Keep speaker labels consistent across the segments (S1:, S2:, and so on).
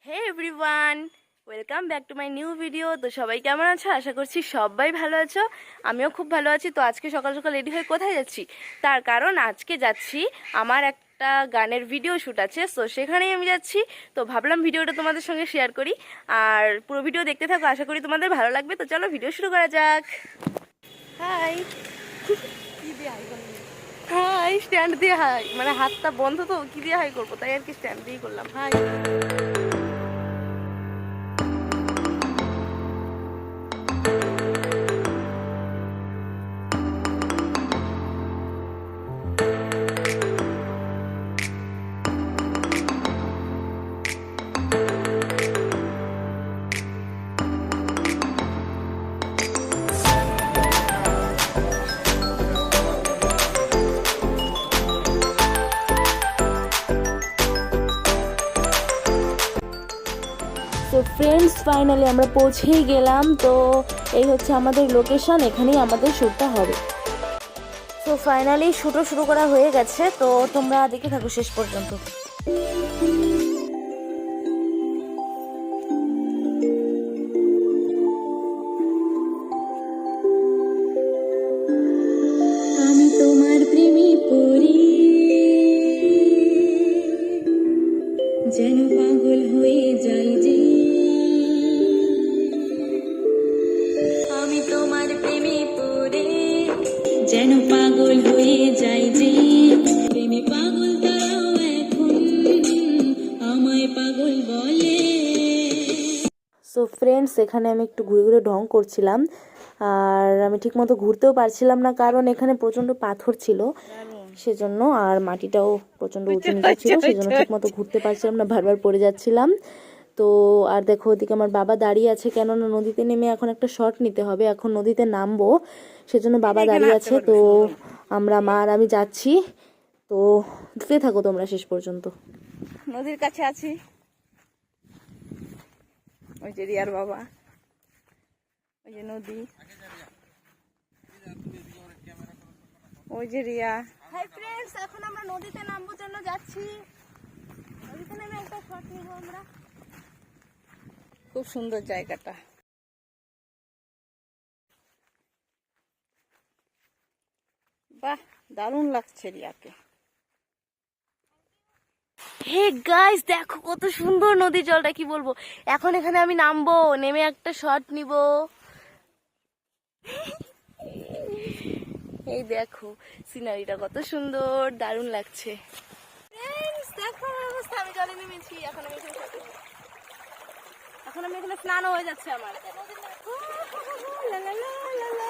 S1: Hey everyone, welcome back to my new video. তো সবাই কেমন আছো? আশা করছি সবাই ভালো আছো। আমিও খুব ভালো আছি। তো আজকে সকাল সকাল রেডি হয়ে কোথায় যাচ্ছি? তার কারণ আজকে যাচ্ছি, আমার একটা গানের ভিডিও শ্যুট আছে, তো সেখানেই আমি যাচ্ছি। তো ভাবলাম ভিডিওটা তোমাদের সঙ্গে শেয়ার করি, আর পুরো ভিডিও দেখতে থাকো, আশা করি তোমাদের ভালো লাগবে। তো চলো ভিডিও শুরু করা যাক। হাই হাই, স্ট্যান্ড দিয়ে হাই, মানে হাতটা বন্ধ তো কি দিয়ে হাই করবো, তাই আর কি স্ট্যান্ড দিয়েই করলাম হাই। তো ফ্রেন্ডস, ফাইনালি আমরা পৌঁছেই গেলাম। তো এই হচ্ছে আমাদের লোকেশন, এখানেই আমাদের শ্যুটটা হবে। তো ফাইনালি শ্যুটও শুরু করা হয়ে গেছে, তো তোমরা দেখে থাকো শেষ পর্যন্ত।
S2: আমি তোমার প্রেমে পড়ি, যেন পাগল হয়ে যাই যে। আমি তোমার প্রেমে পড়ে যেন পাগল হয়ে যাই যে। প্রেমে পাগল তারাও এখন আমায় পাগল বলে।
S1: সো ফ্রেন্ডস, এখানে আমি একটু ঘুরে ঘুরে ঢং করছিলাম, আর আমি ঠিকমতো ঘুরতেও পারছিলাম না, কারণ এখানে প্রচণ্ড পাথর ছিল সেজন্য, আর মাটিটাও প্রচণ্ড উঁচু নিচু ছিল, সেজন্য ঠিকমতো ঘুরতে পারছিলাম না, বারবার পড়ে যাচ্ছিলাম। তো আর দেখো, ওদিকে আমার বাবা দাঁড়িয়ে আছে, কেননা নদীতে নেমে এখন একটা শট নিতে হবে, এখন নদীতে নামবো, সেজন্য বাবা দাঁড়িয়ে আছে। তো আমরা, মা আর আমি যাচ্ছি। তো দেখতে থাকো তোমরা শেষ পর্যন্ত। নদীর কাছে আছি, ওই যে রিয়ার বাবা, ওই যে নদী, ওই যে রিয়া। হাই ফ্রেন্ডস, এখন আমরা নদীতে নামবো জন্য যাচ্ছি। নদীতে নেমে একটা শট নিব আমরা। খুব সুন্দর জায়গাটা, বাহ, দারুণ লাগছে রিয়াকে। হে গাইস, দেখো কত সুন্দর নদীর জলটা, কি বলবো। এখন এখানে আমি নামবো, নেমে একটা শট নিব। এই দেখো সিনারিটা কত সুন্দর, দারুণ লাগছে। দেখো আমার অবস্থা, আমি জলে নেমেছি, এখন আমি এখানে স্নানও হয়ে যাচ্ছে আমার। লা লা লা লা লা।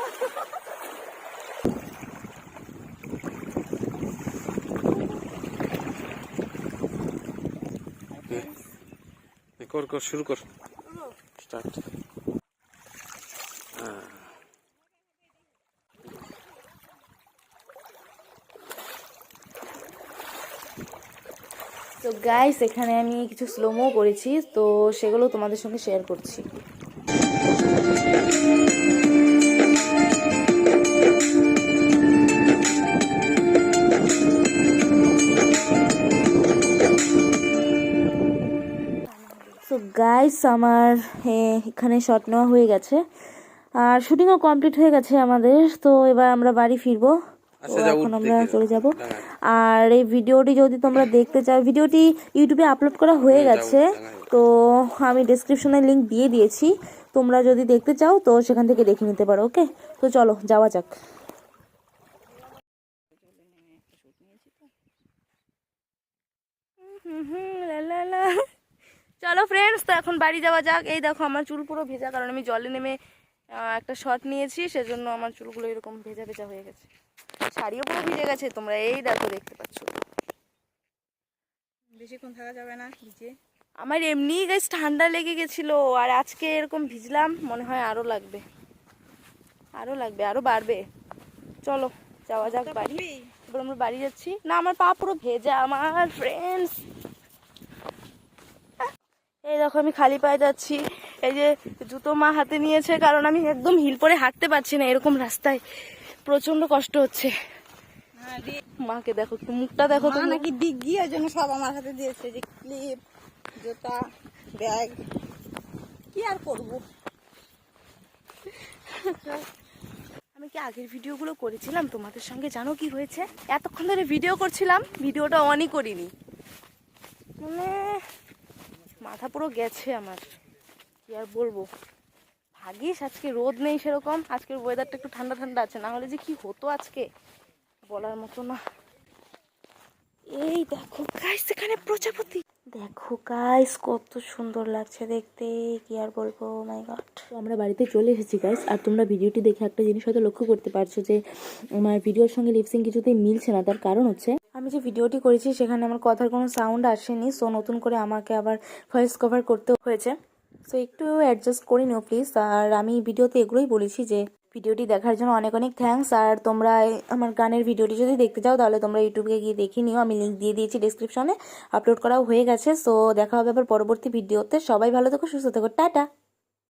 S3: কর কর শুরু কর, স্টার্ট।
S1: তো গাইস, এখানে আমি কিছু স্লোমো করেছি, তো সেগুলো তোমাদের সঙ্গে শেয়ার করছি। তো গাইস, আমার এখানে শট নেওয়া হয়ে গেছে, আর শুটিংও কমপ্লিট হয়ে গেছে আমাদের। তো এবার আমরা বাড়ি ফিরবো, তো এখন আমরা চলে যাব। আর এই ভিডিওটি যদি তোমরা দেখতে চাও, ভিডিওটি ইউটিউবে আপলোড করা হয়ে গেছে, তো আমি ডেসক্রিপশনে লিংক দিয়ে দিয়েছি, তোমরা যদি দেখতে চাও তো সেখান থেকে দেখে নিতে পারো। ওকে, তো চলো যাওয়া যাক। চলো ফ্রেন্ডস, তো এখন বাড়ি যাওয়া যাক। এই দেখো আমার চুল পুরো ভেজা, কারণ আমি জলে নেমে একটা শট নিয়েছি, সেজন্য আমার চুলগুলো এরকম ভেজা ভেজা হয়ে গেছে, শাড়িও পুরো ভিজে গেছে, তোমরা এই দেখো দেখতে পাচ্ছ।
S4: বেশিক্ষণ থাকা যাবে না ভিজে।
S1: আমার এমনি গাইস ঠান্ডা লেগে গেছিল, আর আজকে এরকম ভিজলাম, মনে হয় আরো লাগবে, আরো বাড়বে। চলো যাওয়া যাক বাড়ি। এবার আমরা বাড়ি যাচ্ছি। না, আমার পা পুরো ভেজা আমার ফ্রেন্ডস। এই দেখো আমি খালি পায়ে যাচ্ছি, এই যে জুতো মা হাতে নিয়েছে, কারণ আমি একদম হিল পরে হাঁটতে পারছি না, এরকম রাস্তায় প্রচন্ড কষ্ট হচ্ছে। মাকে দেখো, মুখটা দেখো, তো
S4: নাকি ডিগ্গি এর জন্য সব আমার হাতে দিয়েছে, যে ক্লিপ জুতা, ব্যাগ, কি আর করবো।
S1: আমি কি আগের ভিডিওগুলো করেছিলাম তোমাদের সঙ্গে, জানো কি হয়েছে? এতক্ষণ ধরে ভিডিও করছিলাম, ভিডিওটা অনই করিনি, মানে মাথা পুরো গেছে আমার, কি আর বলবো। ভাগিস আজকে রোদ নেই সেরকম, আজকের ওয়েদারটা একটু ঠান্ডা ঠান্ডা আছে, না হলে যে কি হতো আজকে বলার মতো না। এই দেখো গাইস, এখানে প্রজাপতি, দেখো গাইস কত সুন্দর লাগছে দেখতে, কি আর বলবো, মাই গড। তো আমরা বাড়িতে চলে এসেছি গাইস, আর তোমরা ভিডিওটি দেখে একটা জিনিস হয়তো লক্ষ্য করতে পারছো যে আমার ভিডিওর সঙ্গে লিপসিং কিছুতেই মিলছে না। তার কারণ হচ্ছে আমি যে ভিডিওটি করেছি সেখানে আমার কথার কোনো সাউন্ড আসেনি, সো নতুন করে আমাকে আবার ভয়েস কভার করতে হয়েছে। সো একটু অ্যাডজাস্ট করে নিও প্লিজ। আর আমি ভিডিওতে এগুলোই বলেছি যে ভিডিওটি দেখার জন্য অনেক অনেক থ্যাঙ্কস। আর তোমরা আমার গানের ভিডিওটি যদি দেখতে চাও তাহলে তোমরা ইউটিউবে গিয়ে দেখে নিও, আমি লিঙ্ক দিয়ে দিয়েছি ডিসক্রিপশনে, আপলোড করাও হয়ে গেছে। সো দেখা হবে আবার পরবর্তী ভিডিওতে। সবাই ভালো থেকো, সুস্থ থেকো, টাটা।